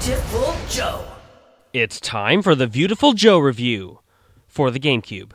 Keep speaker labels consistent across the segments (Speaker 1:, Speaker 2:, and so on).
Speaker 1: Viewtiful Joe.
Speaker 2: It's time for the Viewtiful Joe review for the Gamecube.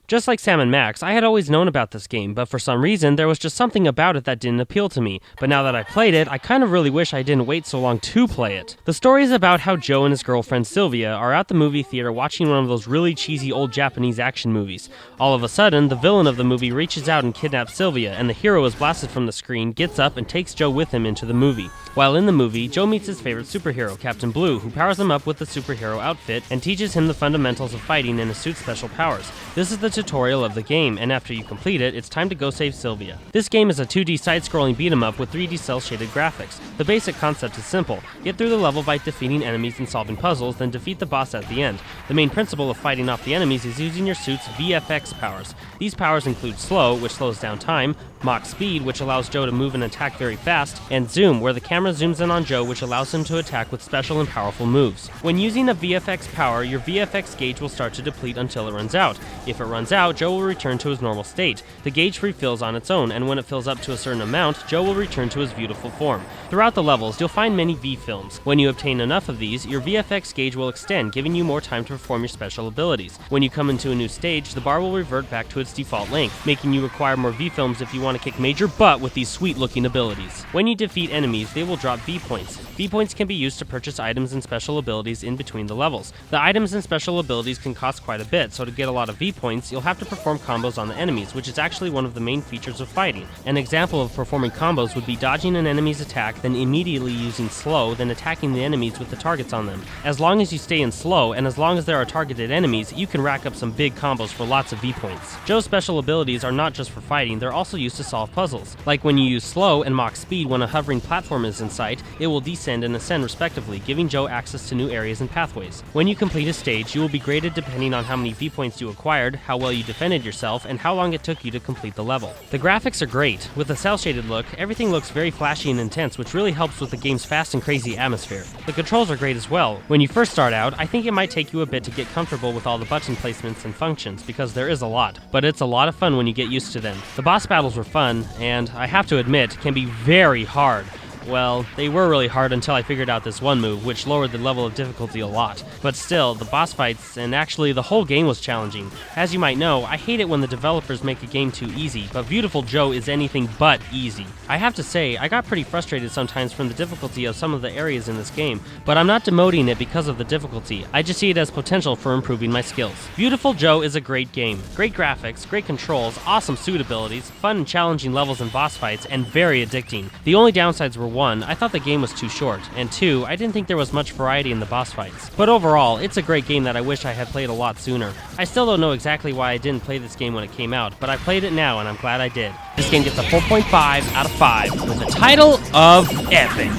Speaker 2: Just like Sam and Max, I had always known about this game, but for some reason, there was just something about it that didn't appeal to me. But now that I played it, I kind of really wish I didn't wait so long to play it. The story is about how Joe and his girlfriend Sylvia are at the movie theater watching one of those really cheesy old Japanese action movies. All of a sudden, the villain of the movie reaches out and kidnaps Sylvia, and the hero is blasted from the screen, gets up, and takes Joe with him into the movie. While in the movie, Joe meets his favorite superhero, Captain Blue, who powers him up with the superhero outfit and teaches him the fundamentals of fighting and his suit's special powers. This is the tutorial of the game, and after you complete it, it's time to go save Sylvia. This game is a 2D side-scrolling beat-em-up with 3D cel-shaded graphics. The basic concept is simple. Get through the level by defeating enemies and solving puzzles, then defeat the boss at the end. The main principle of fighting off the enemies is using your suit's VFX powers. These powers include Slow, which slows down time, Mach Speed, which allows Joe to move and attack very fast, and Zoom, where the camera zooms in on Joe, which allows him to attack with special and powerful moves. When using a VFX power, your VFX gauge will start to deplete until it runs out. If it runs out, Joe will return to his normal state. The gauge refills on its own, and when it fills up to a certain amount, Joe will return to his beautiful form. Throughout the levels, you'll find many V-films. When you obtain enough of these, your VFX gauge will extend, giving you more time to perform your special abilities. When you come into a new stage, the bar will revert back to its default length, making you require more V-films if you want to kick major butt with these sweet-looking abilities. When you defeat enemies, they will drop V-points. V-points can be used to purchase items and special abilities in between the levels. The items and special abilities can cost quite a bit, so to get a lot of V-points, you'll have to perform combos on the enemies, which is actually one of the main features of fighting. An example of performing combos would be dodging an enemy's attack, then immediately using Slow, then attacking the enemies with the targets on them. As long as you stay in Slow, and as long as there are targeted enemies, you can rack up some big combos for lots of V-points. Joe's special abilities are not just for fighting, they're also used to solve puzzles. Like when you use Slow and Mach Speed when a hovering platform is in sight, it will descend and ascend respectively, giving Joe access to new areas and pathways. When you complete a stage, you will be graded depending on how many V-points you acquired, how well you defended yourself, and how long it took you to complete the level. The graphics are great. With a cel-shaded look, everything looks very flashy and intense, which really helps with the game's fast and crazy atmosphere. The controls are great as well. When you first start out, I think it might take you a bit to get comfortable with all the button placements and functions, because there is a lot, but it's a lot of fun when you get used to them. The boss battles were fun, and I have to admit, can be very hard. Well, they were really hard until I figured out this one move, which lowered the level of difficulty a lot. But still, the boss fights, and actually the whole game was challenging. As you might know, I hate it when the developers make a game too easy, but Viewtiful Joe is anything but easy. I have to say, I got pretty frustrated sometimes from the difficulty of some of the areas in this game, but I'm not demoting it because of the difficulty. I just see it as potential for improving my skills. Viewtiful Joe is a great game. Great graphics, great controls, awesome suit abilities, fun and challenging levels and boss fights, and very addicting. The only downsides were 1, I thought the game was too short, and 2, I didn't think there was much variety in the boss fights. But overall, it's a great game that I wish I had played a lot sooner. I still don't know exactly why I didn't play this game when it came out, but I played it now and I'm glad I did. This game gets a 4.5 out of 5 with a title of epic.